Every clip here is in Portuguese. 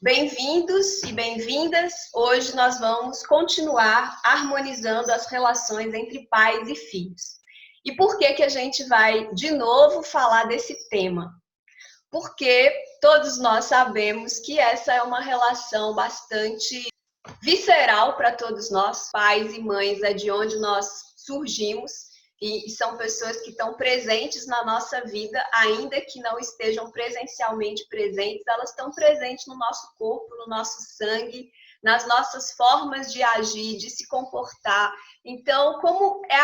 Bem-vindos e bem-vindas. Hoje nós vamos continuar harmonizando as relações entre pais e filhos. E por que a gente vai de novo falar desse tema? Porque todos nós sabemos que essa é uma relação bastante visceral para todos nós, pais e mães, é de onde nós surgimos. E são pessoas que estão presentes na nossa vida, ainda que não estejam presencialmente presentes, elas estão presentes no nosso corpo, no nosso sangue, nas nossas formas de agir, de se comportar. Então, como é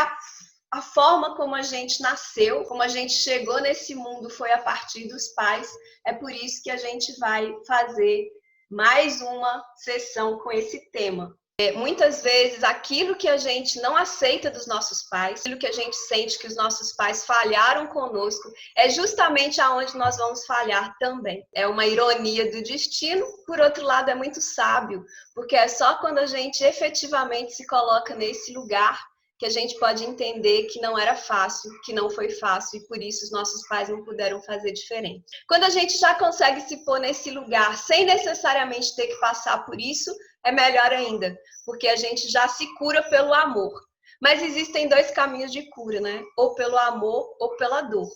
a forma como a gente nasceu, como a gente chegou nesse mundo foi a partir dos pais, é por isso que a gente vai fazer mais uma sessão com esse tema. Muitas vezes aquilo que a gente não aceita dos nossos pais, aquilo que a gente sente que os nossos pais falharam conosco, é justamente aonde nós vamos falhar também. É uma ironia do destino, por outro lado é muito sábio, porque é só quando a gente efetivamente se coloca nesse lugar que a gente pode entender que não era fácil, que não foi fácil, e por isso os nossos pais não puderam fazer diferente. Quando a gente já consegue se pôr nesse lugar sem necessariamente ter que passar por isso, é melhor ainda, porque a gente já se cura pelo amor. Mas existem dois caminhos de cura, né? Ou pelo amor ou pela dor.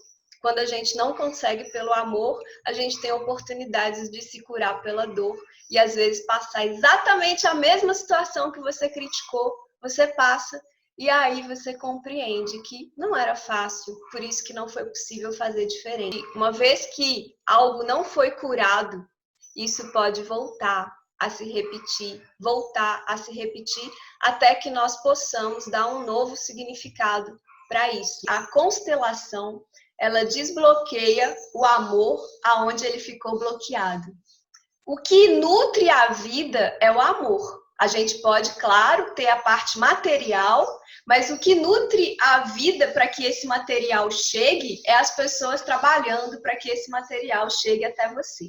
Quando a gente não consegue pelo amor, a gente tem oportunidades de se curar pela dor e às vezes passar exatamente a mesma situação que você criticou, você passa e aí você compreende que não era fácil, por isso que não foi possível fazer diferente. Uma vez que algo não foi curado, isso pode voltar a se repetir, voltar a se repetir, até que nós possamos dar um novo significado para isso. A constelação, ela desbloqueia o amor aonde ele ficou bloqueado. O que nutre a vida é o amor. A gente pode, claro, ter a parte material, mas o que nutre a vida para que esse material chegue é as pessoas trabalhando para que esse material chegue até você.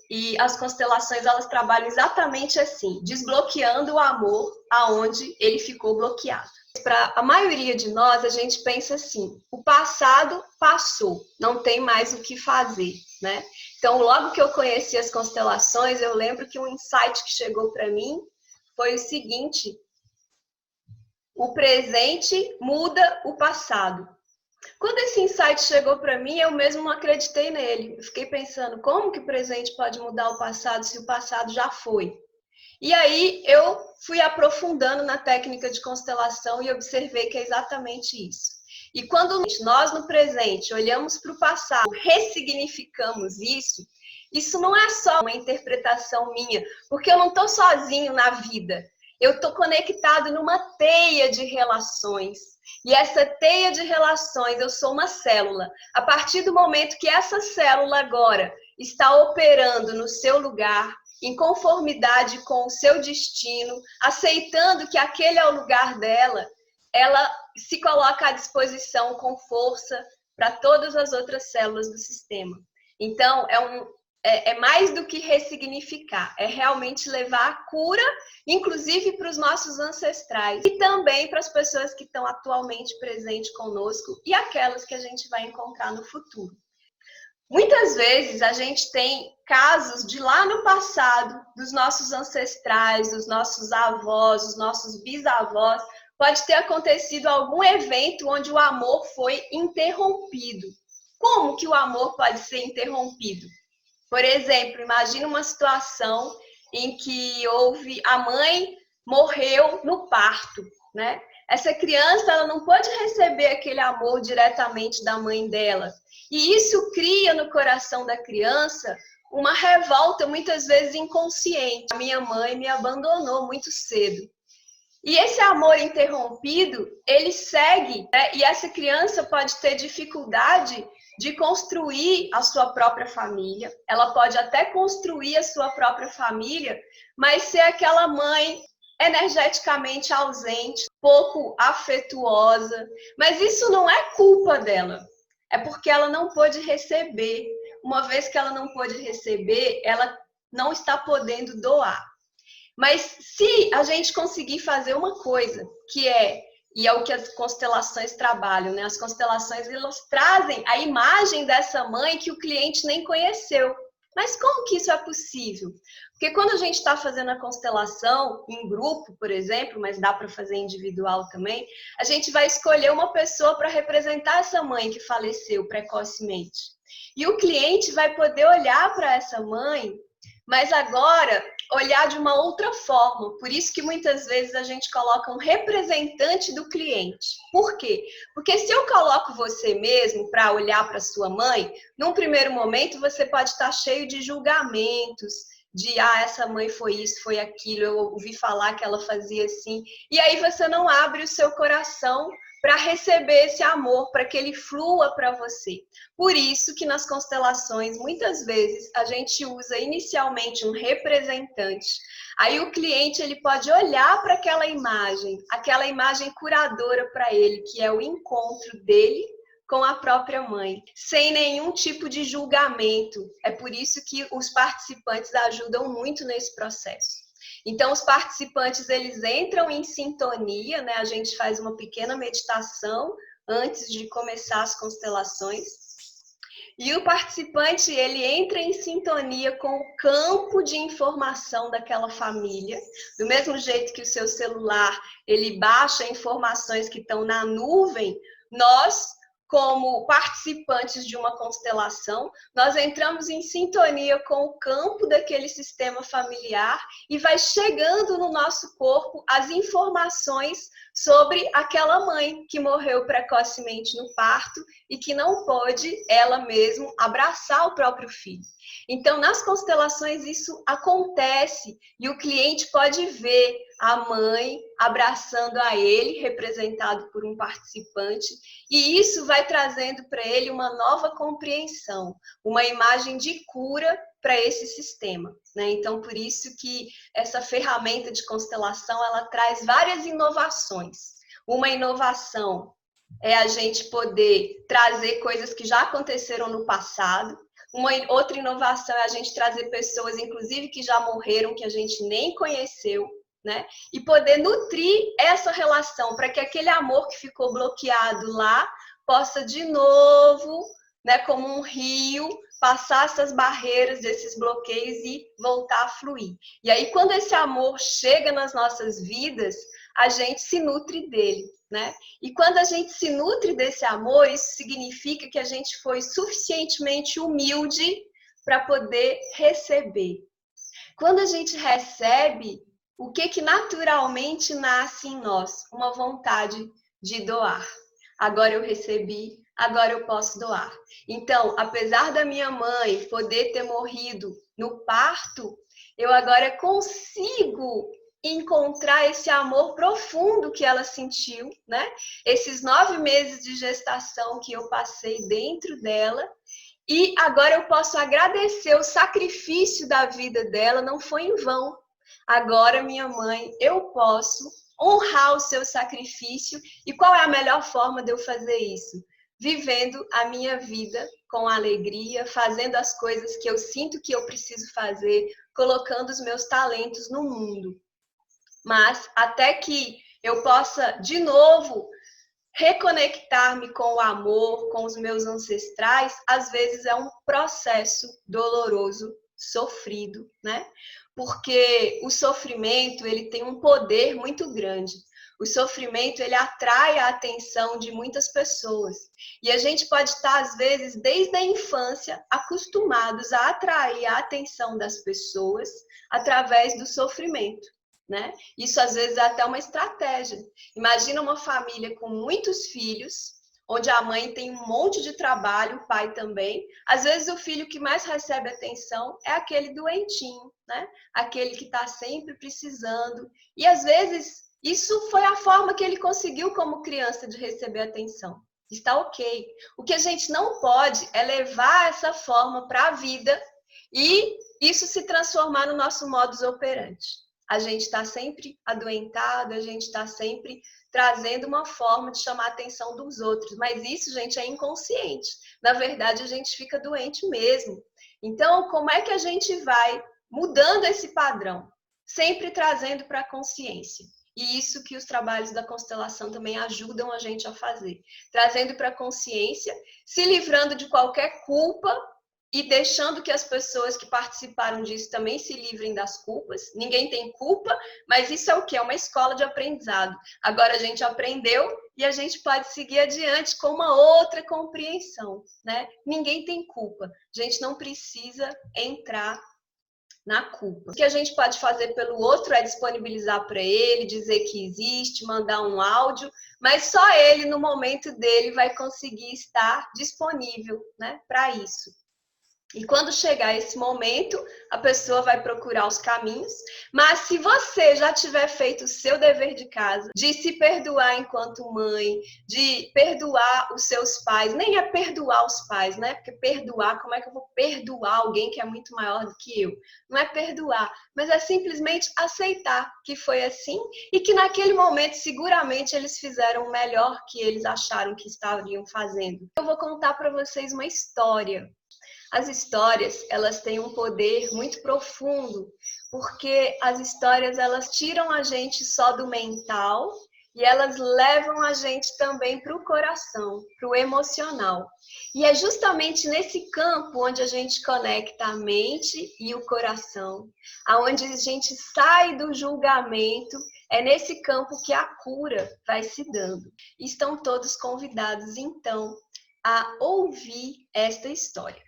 E as constelações, elas trabalham exatamente assim, desbloqueando o amor aonde ele ficou bloqueado. Para a maioria de nós, a gente pensa assim, o passado passou, não tem mais o que fazer, né? Então, logo que eu conheci as constelações, eu lembro que um insight que chegou para mim foi o seguinte: o presente muda o passado. Quando esse insight chegou para mim, eu mesmo não acreditei nele. Eu fiquei pensando, como que o presente pode mudar o passado se o passado já foi? E aí eu fui aprofundando na técnica de constelação e observei que é exatamente isso. E quando nós no presente olhamos para o passado, ressignificamos isso não é só uma interpretação minha, porque eu não estou sozinho na vida. Eu estou conectado numa teia de relações. E essa teia de relações, eu sou uma célula. A partir do momento que essa célula agora está operando no seu lugar, em conformidade com o seu destino, aceitando que aquele é o lugar dela, ela se coloca à disposição com força para todas as outras células do sistema. Então, é mais do que ressignificar, é realmente levar a cura, inclusive para os nossos ancestrais e também para as pessoas que estão atualmente presentes conosco e aquelas que a gente vai encontrar no futuro. Muitas vezes a gente tem casos de lá no passado, dos nossos ancestrais, dos nossos avós, dos nossos bisavós, pode ter acontecido algum evento onde o amor foi interrompido. Como que o amor pode ser interrompido? Por exemplo, imagine uma situação em que a mãe morreu no parto, né? Essa criança, ela não pode receber aquele amor diretamente da mãe dela. E isso cria no coração da criança uma revolta, muitas vezes inconsciente. A minha mãe me abandonou muito cedo. E esse amor interrompido, ele segue, né? E essa criança pode ter dificuldade de construir a sua própria família. Ela pode até construir a sua própria família, mas ser aquela mãe energeticamente ausente, pouco afetuosa. Mas isso não é culpa dela. É porque ela não pôde receber. Uma vez que ela não pôde receber, ela não está podendo doar. Mas se a gente conseguir fazer uma coisa, e é o que as constelações trabalham, né? As constelações, elas trazem a imagem dessa mãe que o cliente nem conheceu. Mas como que isso é possível? Porque quando a gente está fazendo a constelação em grupo, por exemplo, mas dá para fazer individual também, a gente vai escolher uma pessoa para representar essa mãe que faleceu precocemente. E o cliente vai poder olhar para essa mãe, mas agora olhar de uma outra forma. Por isso que muitas vezes a gente coloca um representante do cliente. Por quê? Porque se eu coloco você mesmo para olhar para sua mãe, num primeiro momento você pode estar cheio de julgamentos, de essa mãe foi isso, foi aquilo, eu ouvi falar que ela fazia assim. E aí você não abre o seu coração para receber esse amor, para que ele flua para você. Por isso que nas constelações, muitas vezes, a gente usa inicialmente um representante. Aí o cliente ele pode olhar para aquela imagem curadora para ele, que é o encontro dele com a própria mãe, sem nenhum tipo de julgamento. É por isso que os participantes ajudam muito nesse processo. Então, os participantes, eles entram em sintonia, né? A gente faz uma pequena meditação antes de começar as constelações. E o participante, ele entra em sintonia com o campo de informação daquela família. Do mesmo jeito que o seu celular, ele baixa informações que estão na nuvem, nós, como participantes de uma constelação, nós entramos em sintonia com o campo daquele sistema familiar e vai chegando no nosso corpo as informações sobre aquela mãe que morreu precocemente no parto e que não pôde ela mesma abraçar o próprio filho. Então, nas constelações isso acontece e o cliente pode ver a mãe abraçando a ele, representado por um participante, e isso vai trazendo para ele uma nova compreensão, uma imagem de cura para esse sistema, né? Então, por isso que essa ferramenta de constelação, ela traz várias inovações. Uma inovação é a gente poder trazer coisas que já aconteceram no passado. Uma outra inovação é a gente trazer pessoas, inclusive, que já morreram, que a gente nem conheceu, né? E poder nutrir essa relação para que aquele amor que ficou bloqueado lá possa de novo, né, como um rio, passar essas barreiras desses bloqueios e voltar a fluir. E aí, quando esse amor chega nas nossas vidas, a gente se nutre dele, né? E quando a gente se nutre desse amor, isso significa que a gente foi suficientemente humilde para poder receber. Quando a gente recebe, o que naturalmente nasce em nós? Uma vontade de doar. Agora eu recebi, agora eu posso doar. Então, apesar da minha mãe poder ter morrido no parto, eu agora consigo encontrar esse amor profundo que ela sentiu, né? Esses 9 meses de gestação que eu passei dentro dela, e agora eu posso agradecer o sacrifício da vida dela, não foi em vão. Agora, minha mãe, eu posso honrar o seu sacrifício. E qual é a melhor forma de eu fazer isso? Vivendo a minha vida com alegria, fazendo as coisas que eu sinto que eu preciso fazer, colocando os meus talentos no mundo. Mas até que eu possa, de novo, reconectar-me com o amor, com os meus ancestrais, às vezes é um processo doloroso, sofrido, né? Porque o sofrimento, ele tem um poder muito grande. O sofrimento, ele atrai a atenção de muitas pessoas. E a gente pode estar, às vezes, desde a infância, acostumados a atrair a atenção das pessoas através do sofrimento, né? Isso, às vezes, é até uma estratégia. Imagina uma família com muitos filhos, onde a mãe tem um monte de trabalho, o pai também. Às vezes, o filho que mais recebe atenção é aquele doentinho, né? Aquele que está sempre precisando. E, às vezes, isso foi a forma que ele conseguiu como criança de receber atenção. Está ok. O que a gente não pode é levar essa forma para a vida e isso se transformar no nosso modus operandi. A gente está sempre adoentado, a gente está sempre trazendo uma forma de chamar a atenção dos outros. Mas isso, gente, é inconsciente. Na verdade, a gente fica doente mesmo. Então, como é que a gente vai mudando esse padrão? Sempre trazendo para a consciência. E isso que os trabalhos da constelação também ajudam a gente a fazer. Trazendo para a consciência, se livrando de qualquer culpa e deixando que as pessoas que participaram disso também se livrem das culpas. Ninguém tem culpa, mas isso é o quê? É uma escola de aprendizado. Agora a gente aprendeu e a gente pode seguir adiante com uma outra compreensão, né? Ninguém tem culpa. A gente não precisa entrar na culpa. O que a gente pode fazer pelo outro é disponibilizar para ele, dizer que existe, mandar um áudio, mas só ele, no momento dele, vai conseguir estar disponível, né, para isso. E quando chegar esse momento, a pessoa vai procurar os caminhos. Mas se você já tiver feito o seu dever de casa, de se perdoar enquanto mãe, de perdoar os seus pais, nem é perdoar os pais, né? Porque perdoar, como é que eu vou perdoar alguém que é muito maior do que eu? Não é perdoar, mas é simplesmente aceitar que foi assim e que naquele momento, seguramente, eles fizeram o melhor que eles acharam que estariam fazendo. Eu vou contar para vocês uma história. As histórias, elas têm um poder muito profundo, porque as histórias, elas tiram a gente só do mental e elas levam a gente também para o coração, para o emocional. E é justamente nesse campo onde a gente conecta a mente e o coração, aonde a gente sai do julgamento, é nesse campo que a cura vai se dando. Estão todos convidados, então, a ouvir esta história.